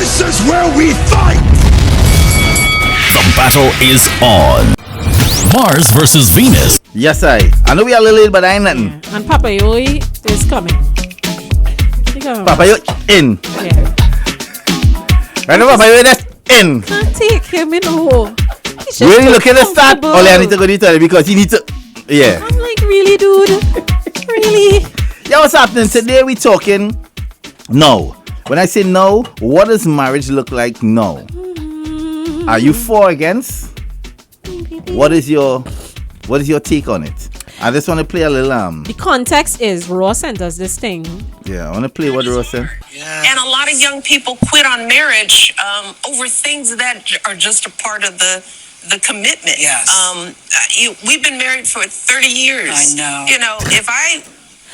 This is where we fight! The battle is on. Mars versus Venus. Yes, I know we are a little late, but I ain't nothing. Yeah. And Papa Yoi is coming. Papa Yoi in. Yeah. Right now, Papa Yoi that's in. Can't take him in the hole. Really look at the start. Only I need to go to the toilet because he needs to. Yeah. I'm like, really, dude? Really? Yeah, what's happening? Today we talking no. When I say no, what does marriage look like? No. Are you for or against? What is your take on it? I just want to play a little The context is Ross sent us this thing. Yeah, I want to play what Ross said. Yeah. And a lot of young people quit on marriage over things that are just a part of the commitment. Yes. We've been married for 30 years. I know. You know, if I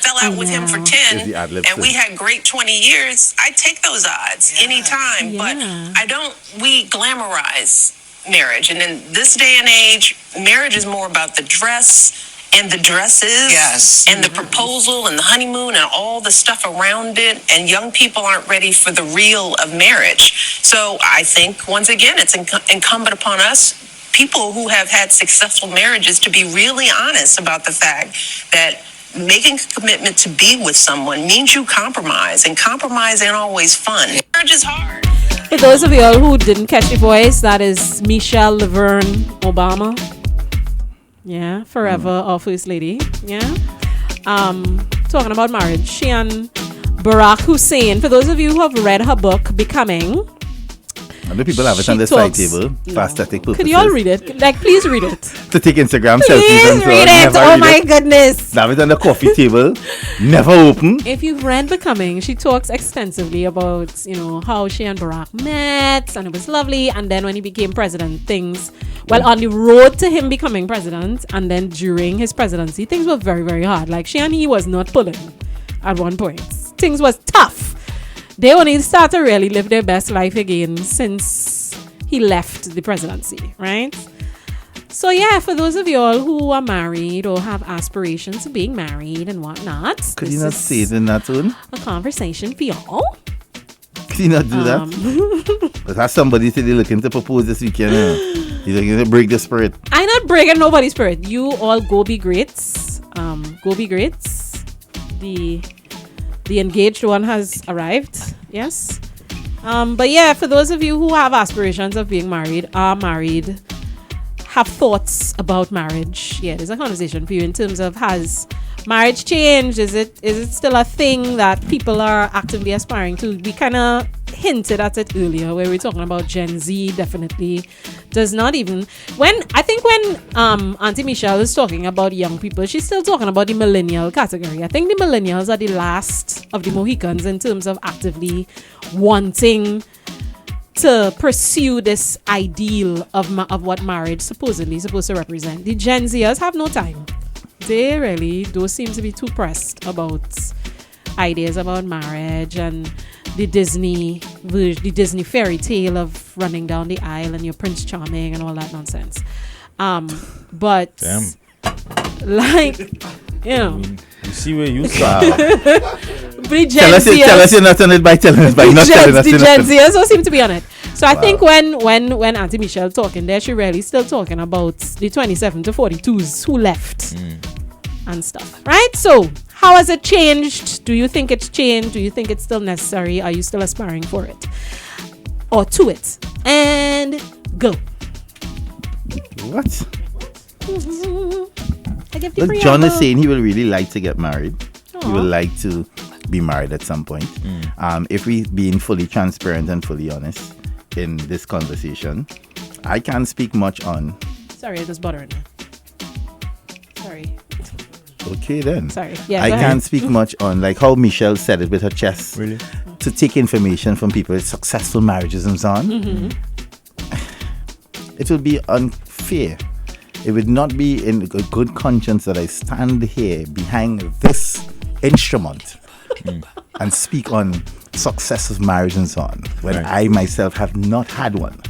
fell out with him for 10 and we had great 20 years, I'd take those odds anytime. Yeah. But we glamorize marriage. And in this day and age, marriage is more about the dress and the dresses, yes, and the proposal and the honeymoon and all the stuff around it. And young people aren't ready for the real of marriage. So I think, once again, it's incumbent upon us, people who have had successful marriages, to be really honest about the fact that making a commitment to be with someone means you compromise, and compromise ain't always fun. Marriage is hard. For those of y'all who didn't catch the voice, that is Michelle Laverne Obama. Yeah, forever our first lady. Yeah. Talking about marriage. She and Barack Hussein. For those of you who have read her book, Becoming. And the people have it on the side table for aesthetic purposes. Could you all read it? Like, please read it. To take Instagram selfies Please and so read on. it. Oh my goodness. Have it on the coffee table. Never open. If you've read Becoming, she talks extensively about, how she and Barack met, and it was lovely. And then when he became president, on the road to him becoming president, and then during his presidency, things were very, very hard. Like, she and he was not pulling at one point. Things was tough. They only start to really live their best life again since he left the presidency, right? So yeah, for those of y'all who are married or have aspirations of being married and whatnot, could you not say it in that tone? A conversation for y'all. Could you not do that? But has somebody said they're looking to propose this weekend? You're looking to break the spirit. I'm not breaking nobody's spirit. You all go be greats. Go be greats. The engaged one has arrived. Yes. But yeah, for those of you who have aspirations of being married, are married, have thoughts about marriage. Yeah, there's a conversation for you in terms of, has marriage changed? Is it still a thing that people are actively aspiring to? We kind of hinted at it earlier where we're talking about Gen Z definitely does not even when Auntie Michelle is talking about young people, she's still talking about the millennial category. I think the millennials are the last of the Mohicans in terms of actively wanting to pursue this ideal of what marriage supposedly supposed to represent. The Gen Zers have no time. They really don't seem to be too pressed about ideas about marriage and the Disney fairy tale of running down the aisle and your Prince Charming and all that nonsense. But damn. Like, you see where you start. Tell us you're not on it by telling us by not telling us. The Gen Zers don't seem to be on it. So I think when Auntie Michelle talking there, she really still talking about the 27 to 42s who left and stuff, right? So how has it changed? Do you think it's changed? Do you think it's still necessary? Are you still aspiring for it or to it? And go. What? I give the Look, John is saying he will really like to get married. Aww. He would like to be married at some point. If we being fully transparent and fully honest in this conversation, I can't speak much on. Sorry, I just bothering me. Sorry. Okay then. Sorry. Yeah. I can't speak much on like how Michelle said it with her chest. Really? To take information from people with successful marriages and so on. Mm-hmm. It will be unfair. It would not be in a good conscience that I stand here behind this instrument and speak on success of marriage and so on when I myself have not had one.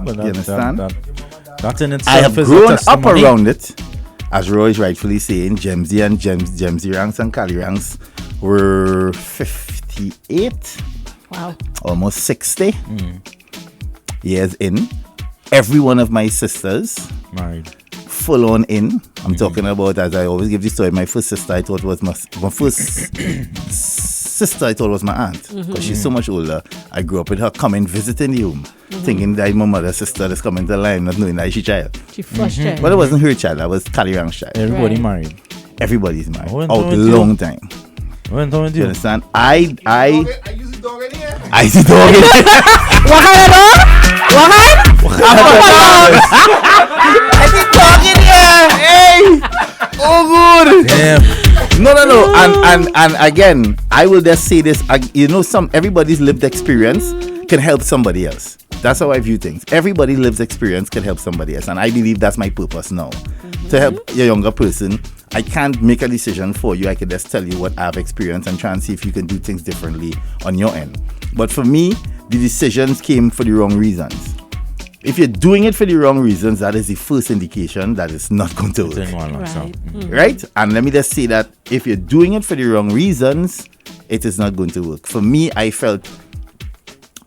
But you understand? That in itself I have is grown up around it, as Roy is rightfully saying. Gen Z and Gen Z ranks and Cali ranks were 58 Wow. almost 60 years in. Every one of my sisters, Married. full on in. I'm talking about, as I always give this story, my first sister I thought was my first sister I thought was my aunt, because she's so much older. I grew up with her coming visiting the home, thinking that my mother's sister that's coming to the line, not knowing that she child. She flushed it. But it wasn't her child, that was Talirang's child. Everybody Right. married. Everybody's married. Oh, and Out so with you. long time. When don't You you? understand? I use the dog in here. I see dog in it. What kind of dog? What kind? I see dog in here. Hey. Oh good. Damn. No. And again, I will just say this. Everybody's lived experience can help somebody else. That's how I view things. Everybody lives experience can help somebody else, and I believe that's my purpose now. To help a younger person. I can't make a decision for you. I can just tell you what I've experienced and try and see if you can do things differently on your end. But for me, the decisions came for the wrong reasons. If you're doing it for the wrong reasons, that is the first indication that it's not going to work. Right. Right? And let me just say that if you're doing it for the wrong reasons, it is not going to work. For me, I felt,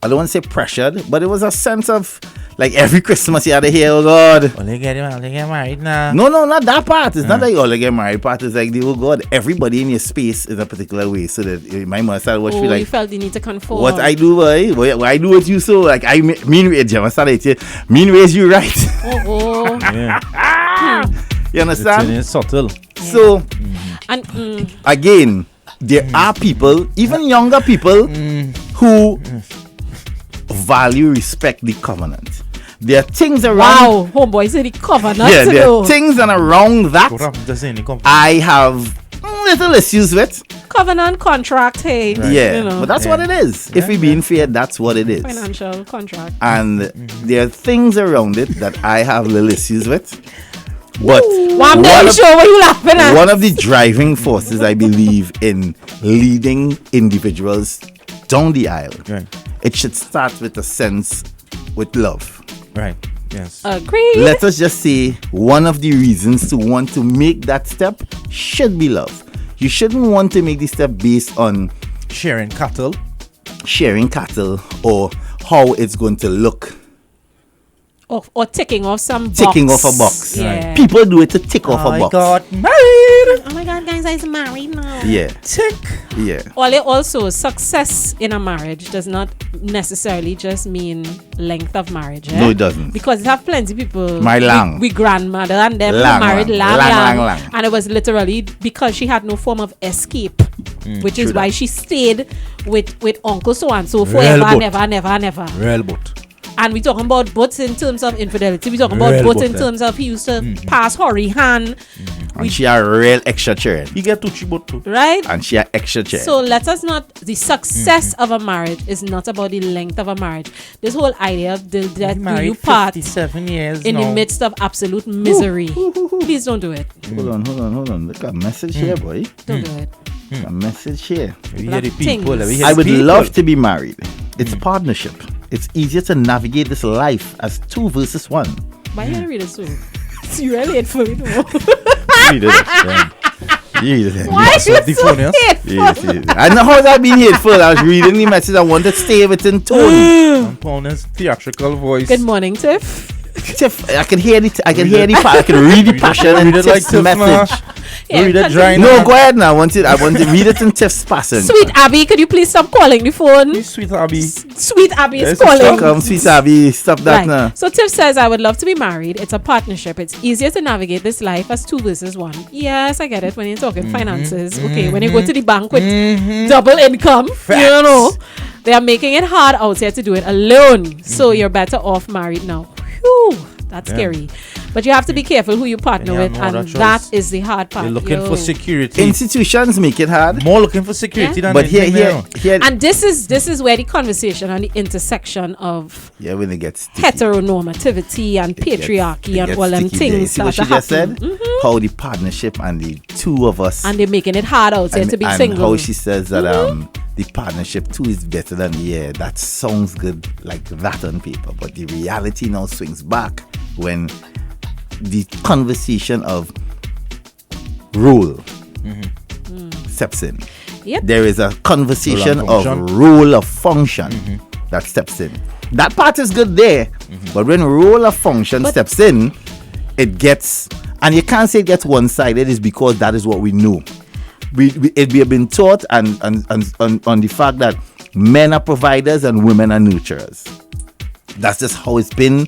I don't want to say pressured, but it was a sense of, like every Christmas you had to hear, oh God. Well, they get married now. No, not that part. It's not like all the get married part. It's like, oh God, everybody in your space in a particular way. So that my mother started what she You like, felt the need to conform. what I do, boy, what I do with you, so like I mean raise you. I started to mean raise you right. Oh. Yeah. You understand? It's subtle. So And again, there are people, even younger people, who value, respect the covenant. There are things around. wow, homeboy said the covenant. Yeah, there though. are things and around that What happened to saying the I have little issues with. Covenant contract. Hey, Yeah, you know, but that's what it is. If we're being fair, that's what it is. financial contract. And there are things around it that I have little issues with. But Well, I'm not sure what you laughing at. one of the driving forces, I believe, in leading individuals down the aisle, Right. it should start with a sense with love. Right. Yes. Agreed. Let us just say one of the reasons to want to make that step should be love. You shouldn't want to make the step based on Sharing cattle. sharing cattle or how it's going to look. Or ticking off some box. Ticking off a box. Yeah. People do it to tick off a I box. got married. Oh my God, guys, I'm married now. Yeah, Tick. yeah. Also, success in a marriage does not necessarily just mean length of marriage. Eh? No, it doesn't. Because you have plenty of people. My lang. We grandmother and them Lang, married lang. lang, Lang. and it was literally because she had no form of escape, which is true why that. she stayed with uncle so and so Real forever, boat. never. Real boat. And we talking about butts in terms of infidelity. We talking about Real butts boat, in yeah. terms of he used to pass Hori hand, And she a real extra chair. You get to boat too. right? And she a extra chair. So let us not. The success of a marriage is not about the length of a marriage. This whole idea of that do you part 57 years in now. the midst of absolute misery. Please don't do it. hold on. Look at a message here, boy. Don't do it. A message here. We hear the Black people. things. We hear I the would people. love to be married. It's partnership. It's easier to navigate this life as 2 versus 1. Why you read it so? It's really hateful, you know. Read it. Yeah. You read it. Why Yes, you the so phone, yes. hateful? Yes. I know how that being hateful. I was reading the message. I wanted to stay within tone. I'm putting his theatrical voice. Good morning, Tiff. Tiff, I can hear it. I can hear the I can read the passion in Read it like Tiff's Tiff, message. Read it continue. dry No, now. go ahead now. I want to read it in Tiff's passion. Sweet Abby, could you please stop calling the phone? Hey, sweet Abby. Sweet Abby is Yes, calling. Come, sweet Abby, stop that Right. now. So Tiff says, I would love to be married. It's a partnership. It's easier to navigate this life as 2 versus 1. Yes, I get it. When you're talking finances, okay. When you go to the bank with double income, you know, they are making it hard out here to do it alone. So you're better off married now. Whew, that's scary. But you have to be careful who you partner Yeah, with, no and other choice. that is the hard part. They're looking Yo. for security. Institutions make it hard. More looking for security than But here, anything here, now. And this is where the conversation on the intersection of yeah, when it gets sticky. heteronormativity and patriarchy It and gets all them sticky there. You things see what start she to just happen. said? How the partnership and the 2 of us And they're making it hard out there to be and single. how she says that the partnership 2 is better than that sounds good like that on paper, but the reality now swings back when the conversation of role steps in. Yep. there is a conversation Role and of function. role of function that steps in. That part is good there, but when role of function steps in, it gets, and you can't say it gets one-sided, is because that is what we know. We have been taught and on the fact that men are providers and women are nurturers. That's just how it's been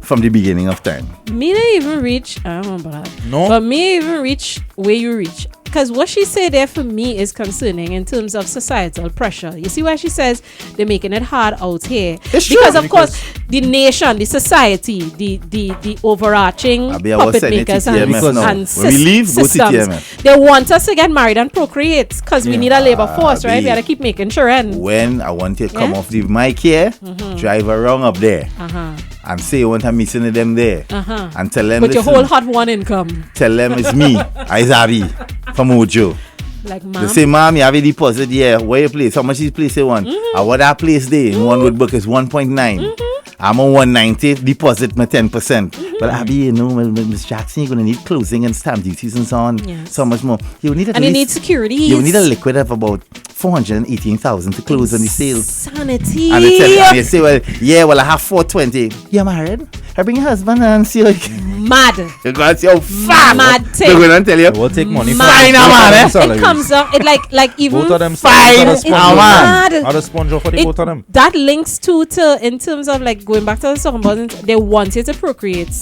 from the beginning of time. Me didn't even reach. I don't remember that. No. But me even reach where you reach. Because what she said there for me is concerning in terms of societal pressure. You see why she says they're making it hard out here? It's true, because of course the nation, the society, the overarching I was puppet sending it to makers TMF now. and When we leave, go to systems. TMF. They want us to get married and procreate because we need a labor force, right? Abi. We gotta keep making sure. And When I want you to come Yeah? off the mic here, drive around up there, and say you want a meeting with them there, and tell them, but your listen, whole hot one income, tell them it's me, Izabi from Ojo. like They mom. say, Mom, you have a deposit here. Where you place? How much is place you want? And what that place there in one wood book is 1.9. I'm on 190, deposit my 10%. But Abby, you know, Miss Jackson, you're going to need closing and stamp duties and so on. Yes. So much more. You need at And you need least, securities. you need a liquid of about 418,000 to close on the sale. Sanity. And they say, well, yeah, well, I have 420. You're married? I bring your husband and see how Mad. you're going to see how far. Mad They're going to tell you. We'll take money from Mad. Fine, man, eh? salaries. It comes up. It like even Both of them Fine, salaries are the man. sponge. Mad. Are the sponge off for the It- both of them? that links to in terms of like going back to the song about they want you to procreate.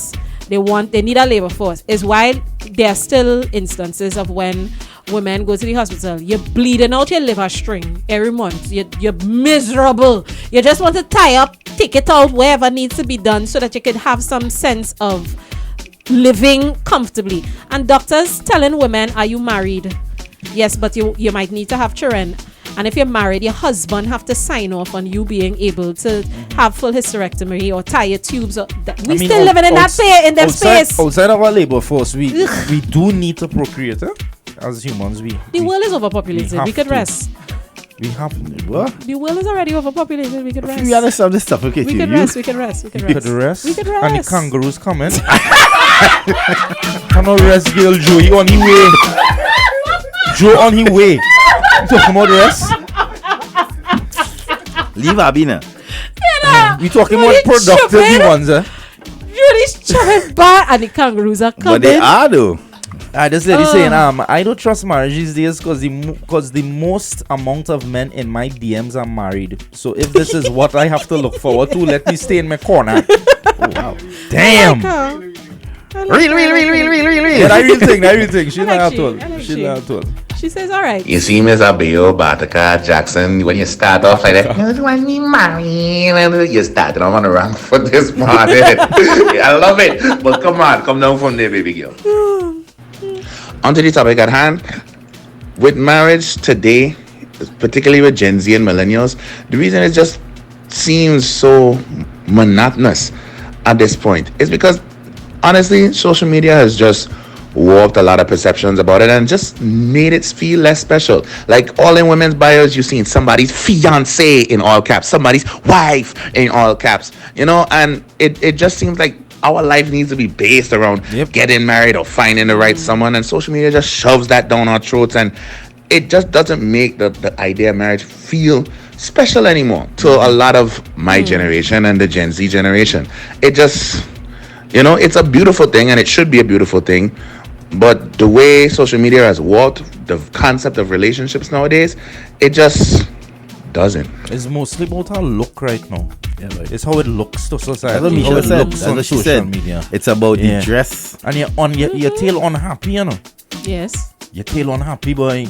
They need a labor force. Is why there are still instances of when women go to the hospital, you're bleeding out your liver string every month. You're miserable. You just want to tie up, take it out wherever needs to be done so that you can have some sense of living comfortably. And doctors telling women, are you married? Yes, but you might need to have children. And if you're married, your husband have to sign off on you being able to have full hysterectomy or tie your tubes. We still living in that space. Outside of our labor force, we do need to procreate, as humans. The world is overpopulated. We have could to. rest. We have What? The world is already overpopulated. We could rest. We gotta stop this stuff, okay? We could rest. We could rest. We could we rest. could rest. We could And the rest. kangaroos coming. Cannot rest, girl. Joe, he on his way. Joe on his way. You talking about rest? Leave Abina. We talking What about you productive tripping? ones, Really chopping bar and the kangaroos are coming. But they are though. This lady saying, I don't trust marriage these days because the most amount of men in my DMs are married. So if this is what I have to look forward to, let me stay in my corner. Oh, wow. Damn. Really. Yeah, that real thing. She I not like at she. all. I like She she. not at all. She says, all right. You see, Miss Abiyo, Bataka, Jackson, when you start off like that, you want me married, you started off on the wrong foot this morning. I love it. But come on, come down from there, baby girl. On to the topic at hand. With marriage today, particularly with Gen Z and millennials, the reason it just seems so monotonous at this point is because, honestly, social media has just warped a lot of perceptions about it and just made it feel less special. Like all in women's bios, you've seen somebody's fiance in all caps, somebody's wife in all caps, and it just seems like our life needs to be based around getting married or finding the right someone, and social media just shoves that down our throats, and it just doesn't make the idea of marriage feel special anymore to a lot of my generation and the Gen Z generation. It just, it's a beautiful thing, and it should be a beautiful thing. But the way social media has warped the concept of relationships nowadays, it just doesn't. It's mostly about our look right now. Yeah, right. It's how it looks to society. That's what how Misha it said. looks That's on what she social said. media. It's about Yeah. the dress. And you're on your tail unhappy, Yes. Your tail unhappy, boy.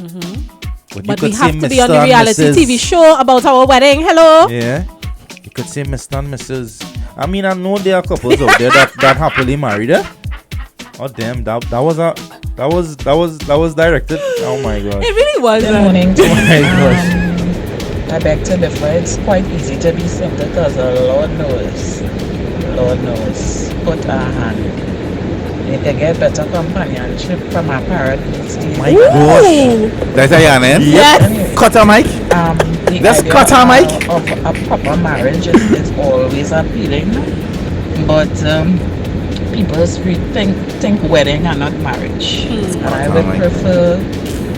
But we have to be on the reality TV show about our wedding. Hello. Yeah. You could say Mr. and Mrs. I mean, I know there are couples out there that happily married, Oh damn, that was directed. Oh my gosh. It really was. Good morning. Oh my gosh. I beg to differ. It's quite easy to be single because the Lord knows. Put our hand. You can get better companionship from our parents. My gosh. That's a yarn, eh? Yes. Cut her mic. The Let's idea cut our mic. of a proper marriage is always appealing, but people think wedding and not marriage. And I would prefer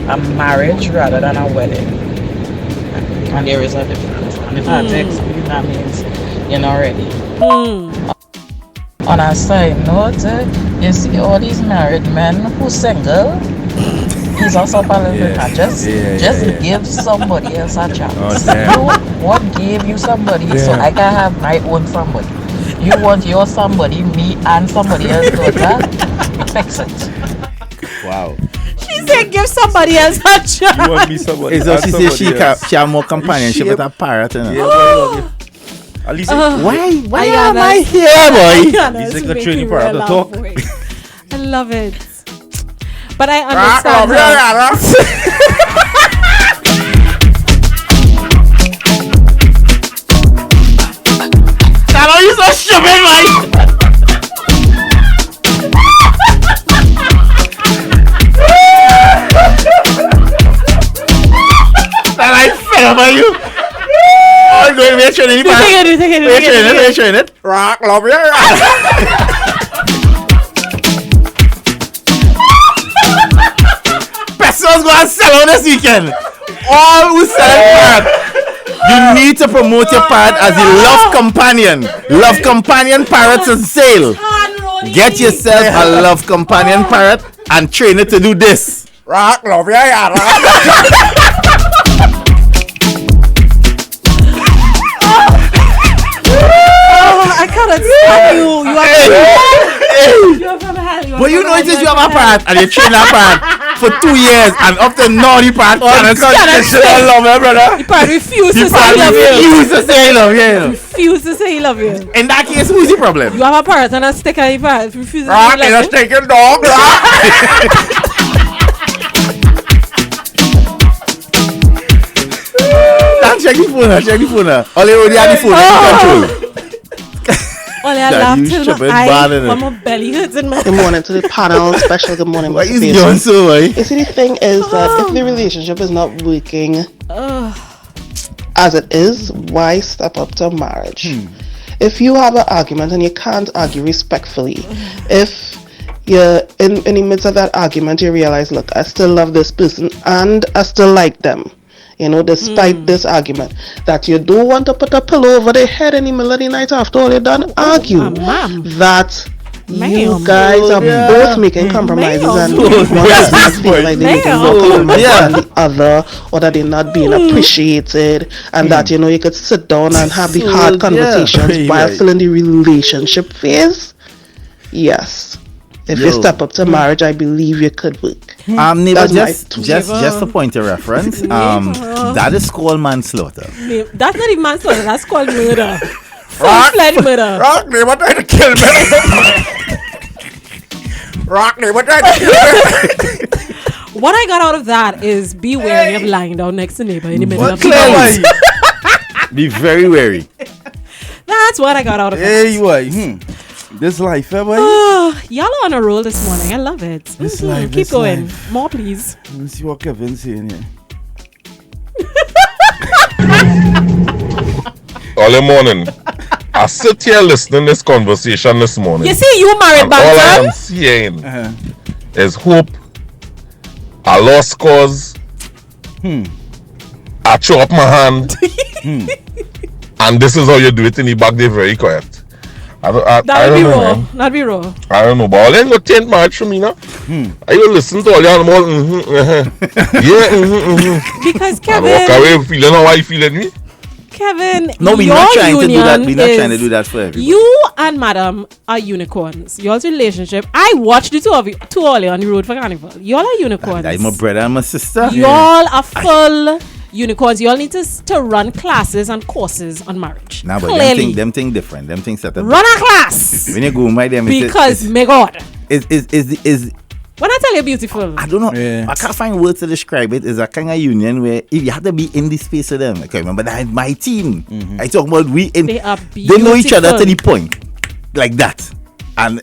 a marriage rather than a wedding. And there is a difference. And if I had to explain, that means you're not ready. On a side note, you see all these married men who single, he's also a little bit just give somebody else a chance. What gave you somebody so I can have my own somebody? You want your somebody, me and somebody else daughter? Fix it. Wow. She said give somebody else a chance. You want me somebody? It's so she says she have more companionship with a parrot. You know? Yeah, at least Why am I here, boy? He's like a training part of the talk. I love it. But I understand. Are you so stupid, man? That I fell over you. I'm going to be training. We're training it. Rock, love you. Pesos going to sell out this weekend. All who sell parrot. You need to promote your parrot as a love companion. Love companion parrots on sale. Get yourself a love companion parrot and train it to do this. Rock, love you, yeah, I cannot stand you. You are from hell. But you know it is you have a parrot and you train a parrot for 2 years and up to now the parrot cannot love you, brother. The parrot refuses to say he love you. Refuse to say he love you. In that case, who is the problem? You have a parrot and a stick and the parrot refuses to say Rock, he love you you. stick your dog, rock. Check the phone. All you already have the phone in control. All I laugh till my eye, my belly hurts in my. Good morning to the panel. Special good morning. What is going so, boy? You see, the thing is that if the relationship is not working as it is, why step up to marriage? If you have an argument and you can't argue respectfully, if you're in the midst of that argument, you realize, look, I still love this person and I still like them. You know, despite this argument, that you don't want to put a pillow over their head in the middle of the night after all you're done argue. That you guys are both making compromises and one does not feel like they need to look on the other, or that they're not being appreciated, and that, you know, you could sit down and have the hard conversations while still in the relationship phase. Yes. If you step up to marriage, I believe you could work. Neighbor, just a point of reference. That is called manslaughter. That's not even manslaughter. That's called murder. Full-fledged murder. Rock, neighbor tried to kill me. Rock, neighbor tried to kill me. What I got out of that is be wary of lying down next to neighbor in the middle of the night. Be very wary. That's what I got out of that. Hey, boy. This life, boy. Y'all are on a roll this morning. I love it. This life, keep going. Life. More, please. Let me see what Kevin's saying here. Early morning. I sit here listening to this conversation this morning. You see, you married back all I am seeing is hope. I lost cause. I chop my hand. And this is how you do it in the back. They're very quiet. I don't know, man. That'd be raw. I don't know, but all ain't gonna change much for me now. I will listen to all the animals. Because Kevin, I walk away feeling how I feeling me. Kevin, no, we're not trying to do that. We're not trying to do that for everybody. You and Madam are unicorns. Y'all's relationship. I watched the two of you, two all on the road for Carnival. Y'all are unicorns. That's my brother and my sister. Y'all are full unicorns. Y'all need to run classes and courses on marriage. Nah, but them thing different. Them things set up. Run a class. When you go my them, because my God, is when I tell you beautiful, I don't know. Yeah. I can't find words to describe it. It's a kind of union where if you have to be in the space of them. Okay, remember that my team. I talk about they know each other to the point like that, and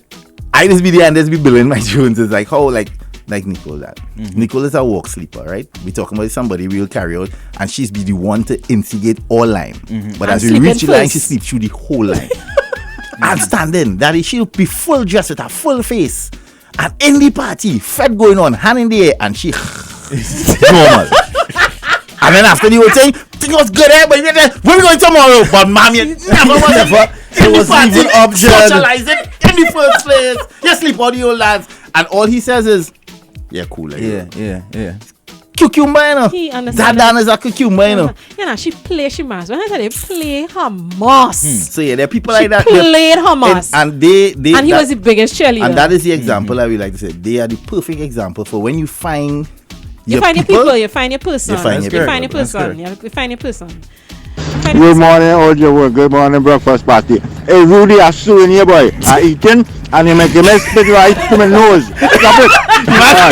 I just be there and just be blowing my tunes. It's like how like Nicole that. Nicole is a walk sleeper, right? We talking about somebody we'll carry out, and she's be the one to instigate all line. But as we reach the line, she sleeps through the whole line. And standing, that is, she'll be full dress with her full face. And in the party, fed going on, hand in the air, and she Normal. And then after the whole thing was good, but where we going tomorrow? But mom, you never was ever. It was even option. Socializing in the first place. You sleep all the old lads. And all he says is, yeah, cool. Like Yeah. Cucumber, you know. He understands. That Dan is a cucumber, you know. You know, she play she mass. When I tell you, play her mass. So yeah, there are people She like that. played her mass. And they And he was the biggest cheerleader. And that is the example I would like to say. They are the perfect example for when you find you find your people, you find your person. You find your person. You find your person. Good morning, all your work. Good morning, breakfast party. Hey, Rudy, I saw in here, boy. I eating, and you make him spit right to my nose. Stop it.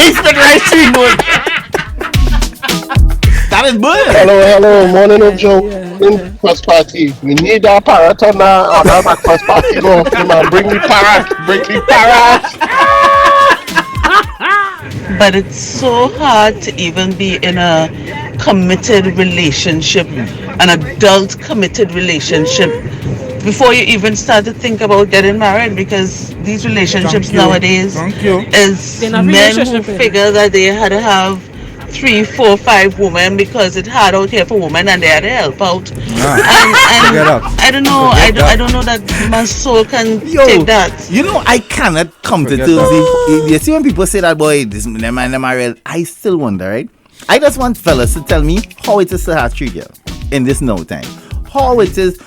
He spit right to your nose. That is good. Hello. Morning, Ojo. Breakfast party. We need our parrot on our breakfast party. Go, come on, bring the parrot. But it's so hard to even be in a committed relationship, an adult committed relationship, before you even start to think about getting married, because these relationships nowadays is men who figure that they had to have 3, 4, 5 women because it's hard out here for women and they had to help out. And I don't know. I don't know that my soul can take that. You know, I cannot come to terms with. You see when people say that, boy, this man never married, I still wonder, right? I just want fellas to tell me how it is to have 3 girls in this no time. How it is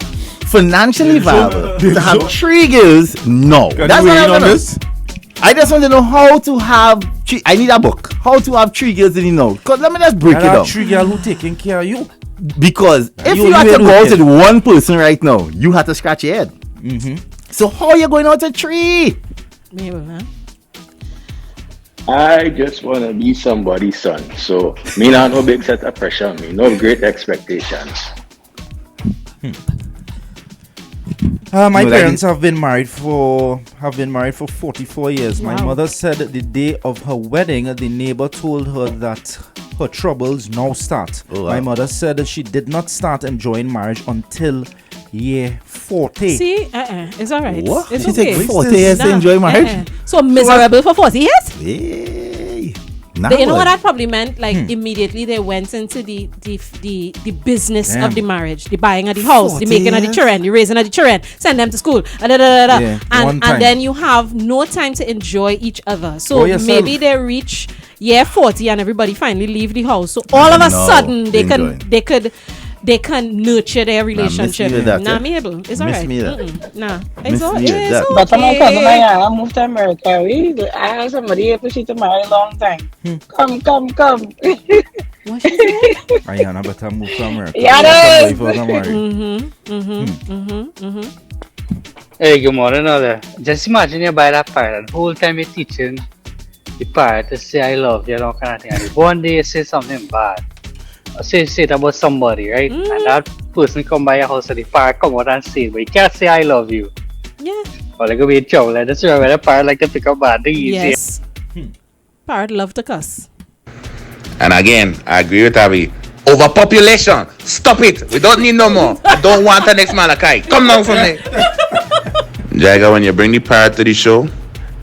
financially viable to have 3 girls. No. That's what I want to know. I just want to know how to have 3. I need a book. How to have 3 girls in the know. Because let me just break it down. 3 girls who taking care of you. Because if you had to go out with one person right now, you have to scratch your head. So how are you going out to 3? Maybe, huh? I just want to be somebody's son. So me not no big set of pressure on me. No great expectations. My parents have been married for 44 years. Wow. My mother said the day of her wedding, the neighbor told her that her troubles now start. Oh, wow. My mother said that she did not start enjoying marriage until year 40. See, it's all right. What? It's She okay. take 40 years to enjoy marriage? So miserable for 40 years? Hey. You know what that probably meant? Like immediately they went into the business of the marriage, the buying of the house, the making of the children, the raising of the children, send them to school, and then you have no time to enjoy each other. So maybe they reach year 40 and everybody finally leave the house. So all of a sudden they can nurture their relationship. Nah, me able. It's alright. Nah, it's okay. But my cousin I moved to America. I have somebody here for she to marry a long time. Come. What she say? Ayana better move to America. Hey, good morning, other. Just imagine you buy that parrot. The whole time you're teaching the parrot to say I love you, kind of thing. And one day you say something bad. Say it about somebody, right? And that person come by your house and the parrot come out and say it, but you can't say I love you. Yeah. Or like a be in trouble. Like that's where the parrot like to pick up bad things. Yes. Parrot love to cuss. And again, I agree with Abby. Overpopulation. Stop it. We don't need no more. I don't want the next Malachi. Come down from there. Jaiga, when you bring the parrot to the show,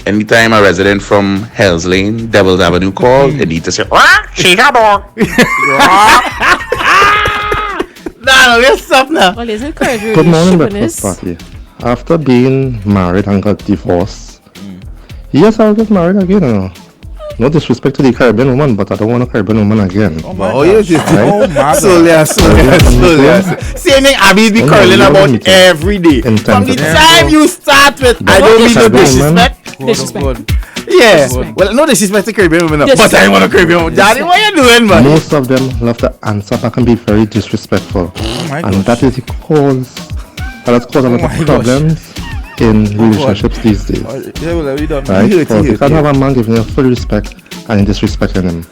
anytime a resident from Hell's Lane, Devil's Avenue calls, they need to say, she's a dog. No, let's stop now. Well, isn't encourage Good morning, breakfast party. After being married and got divorced, yes, I'll get married again. No disrespect to the Caribbean woman, but I don't want a Caribbean woman again. Yes. Same thing Abby be curling about every day. From the time you start with, I don't mean no disrespect. Yeah. Well, no disrespect to Caribbean women, but I want a Caribbean woman. Daddy, what you doing, man? Most of them love to answer back and be very disrespectful. And that is the cause. That's caused a lot of problems in relationships these days. Right? Because you can't have a man giving you full respect and disrespecting him.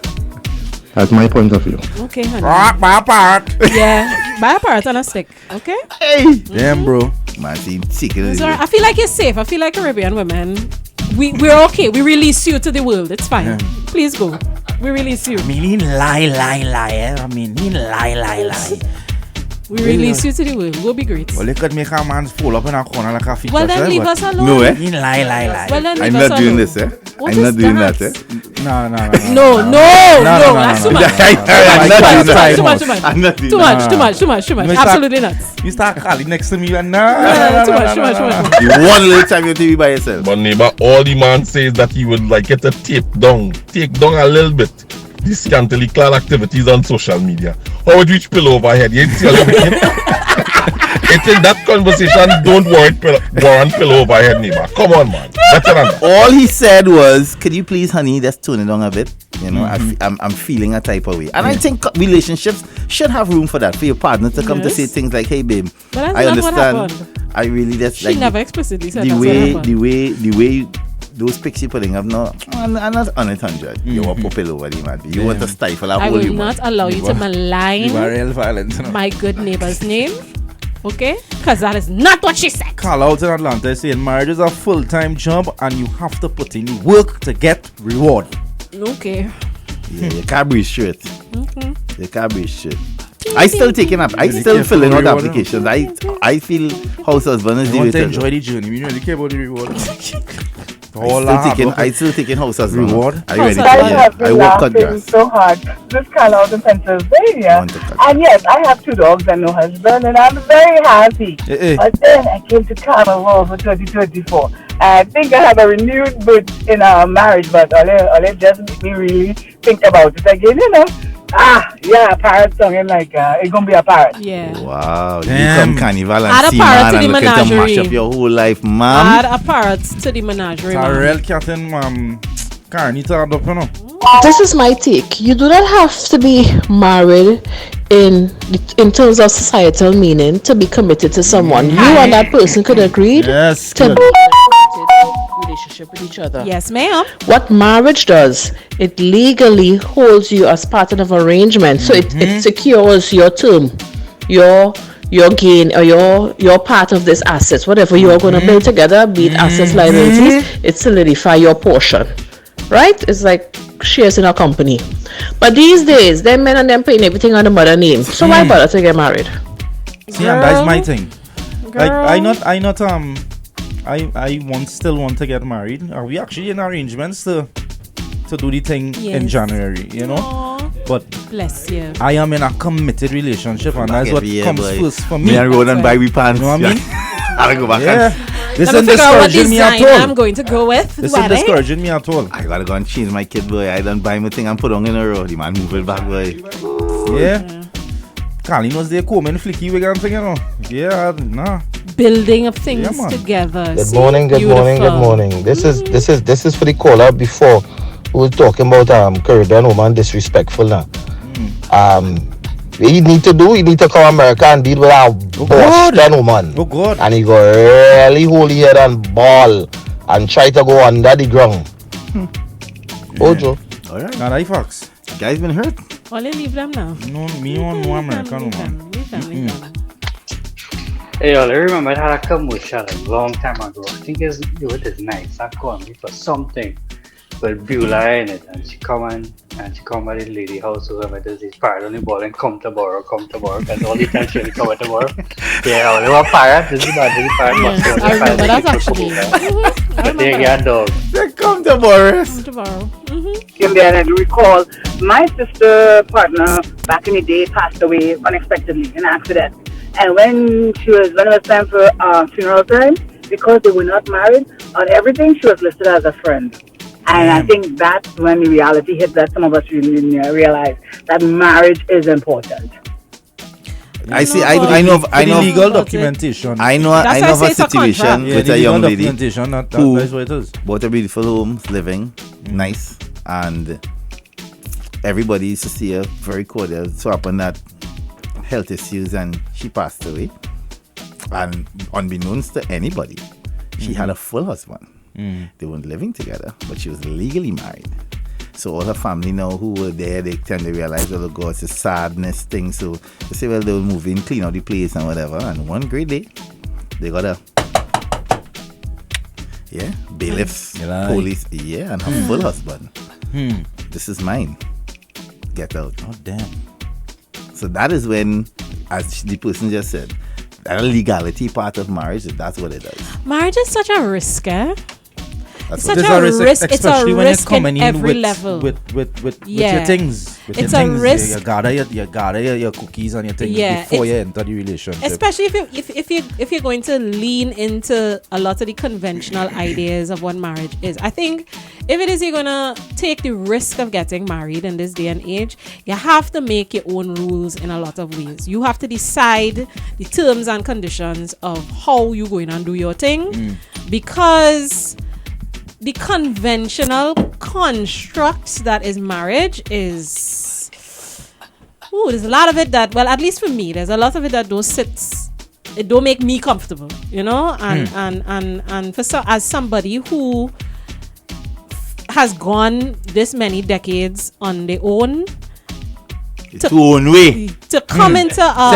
That's my point of view. Okay, honey. Buy a parrot. Yeah, buy a parrot on a stick. Okay. Hey. Damn, bro. Man, chicken. I feel like you're safe. I feel like Caribbean women. We're okay. We release you to the world. It's fine. Yeah. Please go. We release you. I mean, he lie. I mean, he lie. We release you to the world. Go be great. Well, you could make a man fall up in a corner like a feature. Well, then leave us alone. No, eh? You lie. Well, then I'm leave us not doing alone. this, eh? What I'm is not doing that? that, eh? No. No, that's too much. Too much. Too much. Absolutely not. You start calling next to me and Too much. You one little time you TV by yourself. But neighbor, all the man says that he would like it to take down a little bit the scantily clad activities on social media. How would you reach pillow overhead? You tell everything. It is that conversation don't warrant pillow overhead, neighbor. Come on, man. Better than that. All he said was, "Could you please, honey, just tone it down a bit?" You know, I'm feeling a type of way, and I think relationships should have room for that, for your partner to come to say things like, "Hey, babe, But that's I not what understand. happened. I really just She like never explicitly said the that's way, what happened. the way." Those pics you putting up now, I'm not on it 100. You want to pop over the man. You want to stifle a I whole will human. not allow you to malign real violence. my good neighbor's name. Okay? Because that is not what she said. Call out in Atlanta saying marriage is a full-time job and you have to put in the work to get reward. Okay. Yeah, you can't breathe straight. Okay. You can't breathe straight. I still taking up. I still filling out applications. I feel house husband is You the way want to to enjoy the journey. You really care about the reward. I still taking house husband. Reward. Are you ready? I have been I work cut laughing grass. so hard. This kind out in Pennsylvania. And yes, I have 2 dogs and no husband, and I'm very happy. But then I came to Carnival for 2024. I think I have a renewed boost in our marriage, but all it just made me really think about it again, you know. Parrot song, and like, it's going to be a parrot. Yeah. Wow, Damn. you come carnival Add and a see parrot man to and the looking to mash menagerie. up your whole life, ma'am. Add a parrot to the menagerie. ma'am. Real cat and Carnita add up, you know. This is my take. You do not have to be married in terms of societal meaning to be committed to someone. You and that person could agree to be relationship with each other. Yes, ma'am. What marriage does, it legally holds you as part of an arrangement. So it secures your term, your gain, or your part of this assets. Whatever you are going to build together, be it assets, liabilities, it solidify your portion. Right? It's like shares in a company. But these days, them men and them paying everything on the mother name. So why bother to get married? See, and that's my thing. Like I still want to get married. Are we actually in arrangements to do the thing in January, you know? Aww. But bless you. I am in a committed relationship, and that's what comes first for me. Me and road and buy we pants. You know what I mean? I'll go back. This Let isn't me figure out what discouraging me at design all. I'm going to go with. This isn't discouraging me at all. I gotta go and change my kid, boy. I done buy my thing and put on in a row. The man move it back, boy. Yeah. Carly knows they're combing flicky wig and thing, you know. Yeah, nah. Building of things Yeah, man. together. Good See? morning. This is for the caller before who was talking about Caribbean woman disrespectful now. What you need to come America and deal with our Boston woman. Oh God. And he go really hold here and ball and try to go under the ground. Ojo. Alright. Now that facts. Guys been hurt. Well, leave them now. No, me want no American woman. Leave them. Hey, I remember I had a commercial a long time ago. I think it was nice. I called me for something with Beulah in it, and she come by the lady house, whoever does this parrot on the ball and come to borrow, because all the time she only come to borrow. Yeah, only one parrot. This is bad. This parrot must be on the I remember parrot. that actually. But they get a dog. They come to borrow. Came there, and I do recall my sister partner back in the day passed away unexpectedly in an accident. And when it was time for funeral time, because they were not married, on everything she was listed as a friend. And I think that's when the reality hit that some of us really realize that marriage is important. I see. I know legal documentation. I know of a situation with a young lady who that's what it is. bought a beautiful home, living nice, and everybody used to see her very cordial. So upon that, health issues, and she passed away. And unbeknownst to anybody, she had a full husband. They weren't living together, but she was legally married. So all her family now who were there, they tend to realize, oh God, it's a sadness thing. So they say, well, they'll move in, clean out the place and whatever. And one great day, they got a bailiffs, police, and her full husband. This is mine. Get out. Oh damn. So that is when as the person just said, that legality part of marriage, that's what it does. Marriage is such a risk, eh? That's It's what such a risk. It's a especially when risk you're coming in in every with, level. with Yeah. your things. With It's your a things. risk. You gather your cookies and your things Yeah, before you it's- enter the relationship. Especially if you're going to lean into a lot of the conventional ideas of what marriage is. I think if it is you're gonna take the risk of getting married in this day and age, you have to make your own rules in a lot of ways. You have to decide the terms and conditions of how you're going to do your thing, because the conventional construct that is marriage is, there's a lot of it that, well, at least for me, there's a lot of it that it don't make me comfortable, you know, and as somebody who has gone this many decades on their own, to own way, to come into come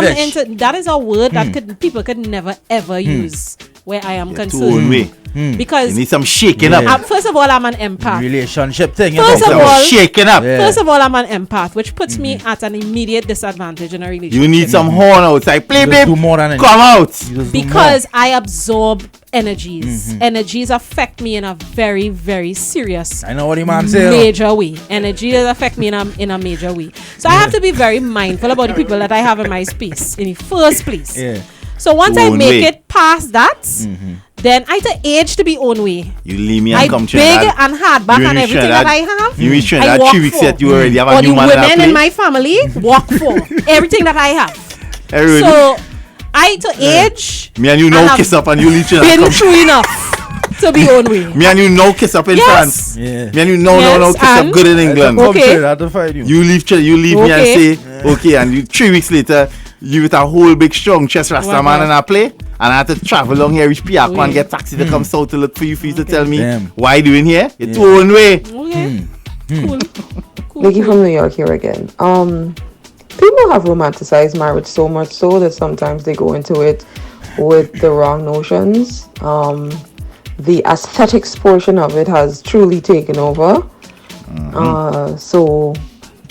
into, that is a word that people could never ever use where I am concerned. to own way. Because you need some shaking up. First of all, I'm an empath. Relationship thing. First of all, shaking up. First of all, I'm an empath, which puts me at an immediate disadvantage in a relationship. You need some horn outside. Play, babe. Do more than Come out. Because I absorb energies. Energies affect me in a very, very serious, I know what the man say. major way. Energies affect me in a major way. So I have to be very mindful about the people that I have in my space in the first place. Yeah. So once I Own make way. it past that, then I to age to be own way. You leave me and I come big Trinidad. and hardback You and reach everything Trinidad. that I have. You reach Trinidad, I 3 weeks for. yet you already have Or a new the man in women that in place. my family walk for everything that I have. Everybody. So I to age. Me and you and now I've kiss up and you leave Trinidad. been come- through enough to be own way. Me and you now kiss up in Yes. France. Yeah. Me and you now Yes, kiss up and- good in England. Okay. You leave me and Okay. say, okay, and you 3 weeks later, you with a whole big strong chest rasta man in a play, and I had to travel along here, reach Piaco and get taxi to come south to look for you to tell me, Damn. why you doing here? It's your own way. Okay. Cool. Vicky from New York here again. People have romanticized marriage so much so that sometimes they go into it with the wrong notions. The aesthetics portion of it has truly taken over. So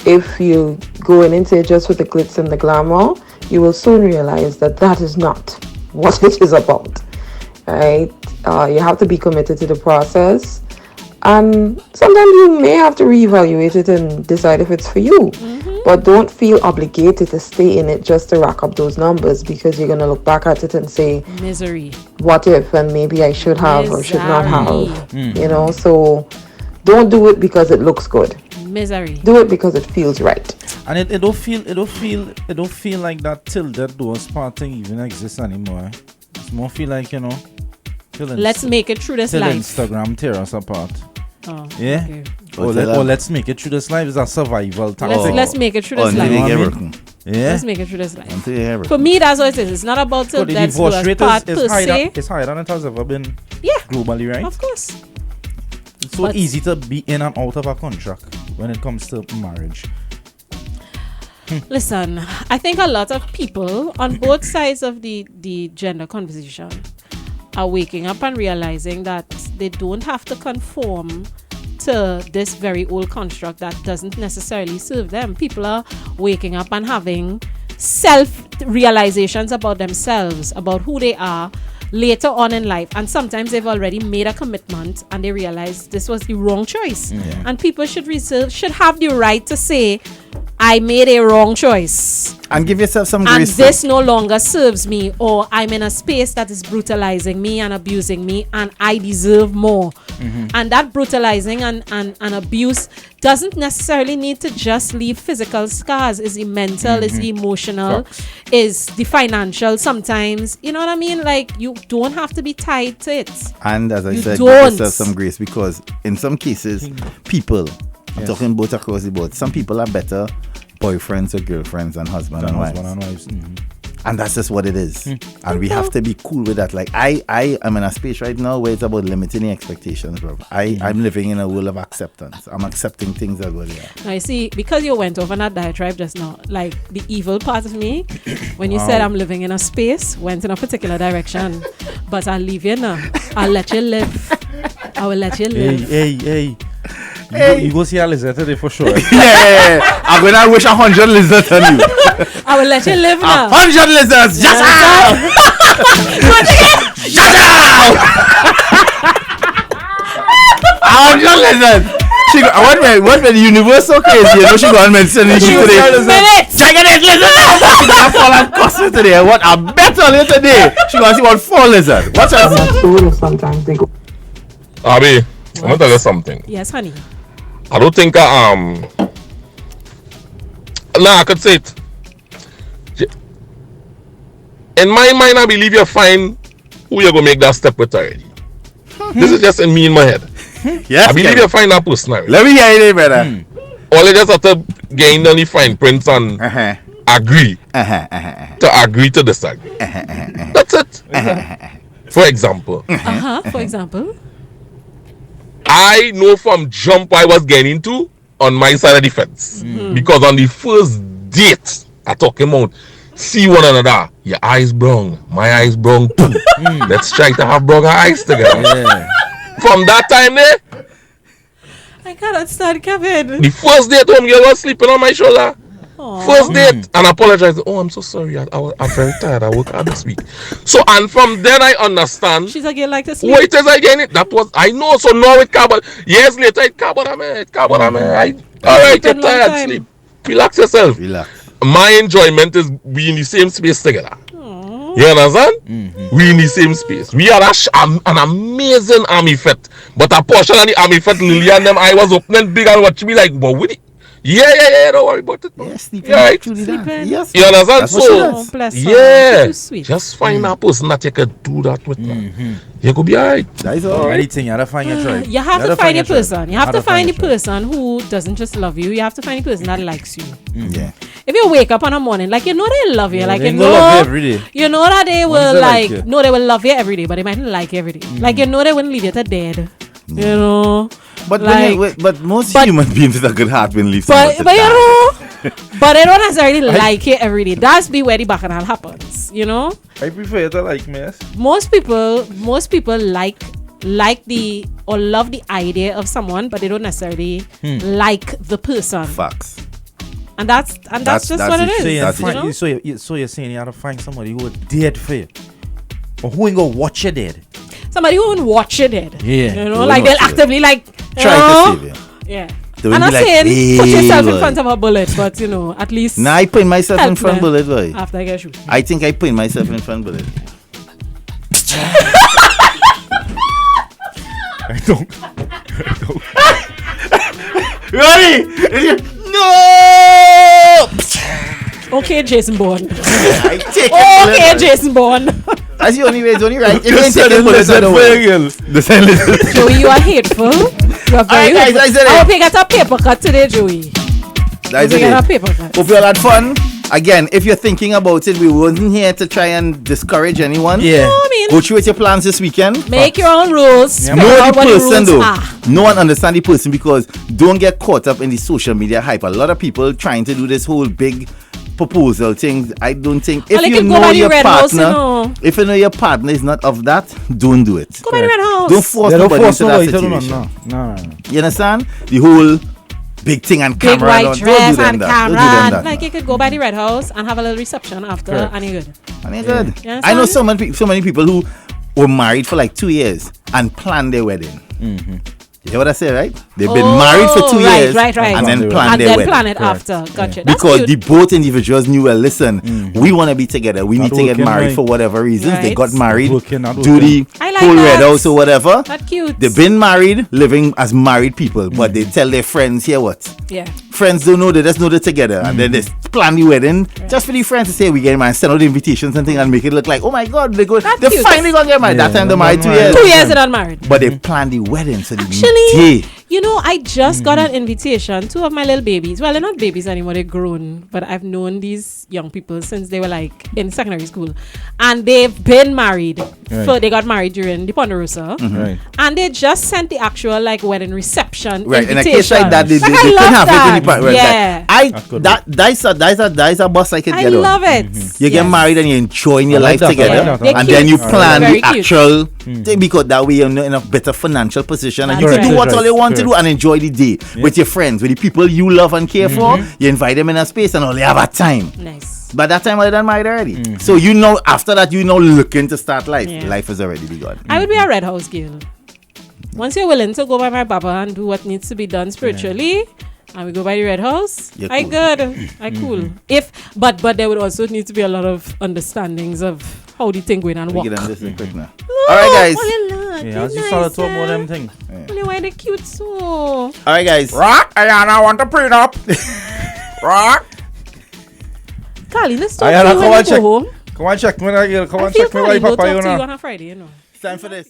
if you go into it just with the glitz and the glamour, you will soon realize that that is not what it is about, right? You have to be committed to the process, and sometimes you may have to reevaluate it and decide if it's for you. But don't feel obligated to stay in it just to rack up those numbers, because you're gonna look back at it and say, Misery. what if, and maybe I should have or should not have, Mm. you know. So don't do it because it looks good. Misery. Do it because it feels right. And it don't feel like that till that doors parting even exists anymore. It's more feel like, you know, Let's make it through this till life. Instagram tear us apart. Oh, Yeah. okay. Or let's make it through this life is a survival tactic. Let's make it through this Until life. you You get know what I working. Yeah. Let's make it through this life. Until you get working. For me, that's what it is. It's not about So the let's do divorce as rate part is per higher, se. it's higher than it has ever been Yeah. globally, right? Of course. It's so But- easy to be in and out of a contract when it comes to marriage. Listen, I think a lot of people on both sides of the gender conversation are waking up and realizing that they don't have to conform to this very old construct that doesn't necessarily serve them. People are waking up and having self-realizations about themselves, about who they are later on in life, and sometimes they've already made a commitment and they realize this was the wrong choice. And people should have the right to say, I made a wrong choice And give yourself some and grace. this no longer serves me, or I'm in a space that is brutalizing me and abusing me and I deserve more. And that brutalizing and abuse doesn't necessarily need to just leave physical scars. Is the mental, is the emotional, is the financial sometimes. You know what I mean? Like, you don't have to be tied to it. And as I You said, don't. give yourself some grace, because in some cases, people, I'm talking both across the board, some people are better boyfriends or girlfriends than husband and wives. And that's just what it is. And we have to be cool with that. Like, I am in a space right now where it's about limiting the expectations, bro. I'm living in a world of acceptance. I'm accepting things as well, yeah. Now, you see, because you went over on that diatribe just now, like, the evil part of me, when you said I'm living in a space, went in a particular direction. But I'll leave you now. I'll let you live. I will let you live. Hey. You go see a lizard today for sure. Yeah. I'm gonna wish 100 lizards on you. I will let you live now. 100 lizards. Shut up. Shut up. 100 lizards. She go, what when the universe so crazy, you know she go and mention it today. Jaiga this lizard. She gonna fall and cuss me today. What I bet on you today. She gonna see what 4 lizards. Watch out. Sometimes they go. Abby, I'm gonna tell you something. Yes, honey. I don't think I could say it. In my mind, I believe you find who you're gonna make that step with already. This is just in me in my head. Yes, I believe you find that person already. Let me hear it, brother. All you just have to gain on the fine prints and agree to agree to disagree. That's it. For example. For example. I know from jump I was getting into on my side of the fence. Because on the first date, I talk about see one another. Your eyes brown, my eyes brown too. Let's try to have brown eyes together. Yeah. From that time there, I cannot stand Kevin. the first date home girl was sleeping on my shoulder. Aww. First date, and I apologize. Oh, I'm so sorry. I'm very tired. I work hard this week. So, and from then I understand. She's like, you like to sleep. Wait as I get it. That was, I know. So now it carbon. Years later, it carbon. All right, you're tired. Sleep. Relax yourself. Relax. My enjoyment is we in the same space together. You understand? We in the same space. We are an amazing army fet. But a portion of the army fet, Lily and them, I was opening big and watching me like, what with it? Yeah, don't worry about it. Yes, sleeping. Yeah, right? Sleeping. Yes. You understand? That's So, yeah. just find a person that you could do that with. You could be alright. That is all. Anything, you have to find your tribe. You have to find your person. You have to find the person who doesn't just love you. You have to find the person that likes you. Yeah. If you wake up on a morning, like, you know they love you. Like, they you love know, you every day. you know that they will they like like, you. no, they will love you every day, but they mightn't like you every day. Like, you know they wouldn't leave you to dead. You know. But like, but most human beings with a good heart will leave but someone to you die. know, but they don't necessarily like it every day. That's be where the bacchanal happens, you know. I prefer you to like me. Yes? Most people like the or love the idea of someone, but they don't necessarily like the person. Facts. And that's just what it is. So you're saying you have to find somebody who is dead for you, or who ain't gonna watch you dead. Somebody who won't watch you dead. Yeah. You know, like they'll actively like try to save you. Yeah. I'm not saying put yourself in front of a bullet, but you know, at least. Nah, I put myself in front of bullet, boy. After I get shoot. I think I put myself in front of bullet. I don't. Ready? No! Okay, Jason Bourne. I take okay, Jason Bourne. That's the only way. It's only right. If you ain't taking bullets, I don't know. Joey, you are hateful. You are very Alright, guys, hateful. I hope you got a paper cut today, Joey. That's you got a it. paper cut. Hope you all had fun. Again, if you're thinking about it, we wasn't here to try and discourage anyone. Yeah. No, I mean, Go through with your plans this weekend. make your own rules. Yeah, Figure Know out the what person the though. rules are. No one understand the person, because don't get caught up in the social media hype. A lot of people trying to do this whole big proposal thing. I don't think if Well, you can go know by the your Red House, you partner, know. if you know your partner is not of that, don't do it. Go by the Red House. Don't force Don't nobody force into that nobody to do situation. no. You understand? The whole big thing and Big camera. white and dress don't do them and that. camera. Don't do them And, that. like, you could go by the Red House and have a little reception after, Correct. and you're good. And you're good. You I know understand? so many people who were married for like 2 years and planned their wedding. You hear what I say, right? They've been married for 2 years right. and then planned And their then wedding. plan it after. Gotcha. That's Because cute. the both individuals knew, well, listen, we want to be together. We Not need to get working, married right. for whatever reasons. They Right. got married, Not working. do the I like whole that. red house or whatever. That's cute. They've been married, living as married people, but they tell their friends, here what? Yeah. Friends don't know, they just know they're together. And then they plan the wedding just for the friends to say, we get married, send out the invitations and things and make it look like, oh my God, they're That's finally cute. going to get married. Yeah, That time they're they're married 2 married. years. 2 years they're not married. But they planned the wedding, so the Actually, day. you know, I just got an invitation. 2 of my little babies. Well, they're not babies anymore. They're grown. But I've known these young people since they were like in secondary school. And they've been married. Right. So they got married during the Ponderosa. Right. And they just sent the actual like wedding reception Right, in a invitation. case like that, they Like, I couldn't love have that. it in the part. Yeah. That's a bus I could I get on. love it. You get Yes. married and you're enjoying your I like life that, I together, like that. They're and cute. then you Very plan the cute. actual thing, because that way you're in a better financial position and you That's can do right. what all you want to do and enjoy the day with your friends, with the people you love and care for. You invite them in a space and all they have a time. Nice. By that time, I done married already. So you know, after that, you know, looking to start life. Life has already begun. I would be a red house girl. Once you're willing to go by my baba and do what needs to be done spiritually, and we go by the red house, I cool. good. I cool. But there would also need to be a lot of understandings of how the thing going and We work. get on this in quick now. All right, guys. Yeah, as you start to talk about them things. Only why they cute so. All right, guys. Rock, Ayana, want to print up. Rock. Carly, let's talk Ayana, to you when you go home. Come on, check me. Come I on, feel check me. Carly, Why don't Papa, talk you to you know? on a Friday, you know. It's time for this.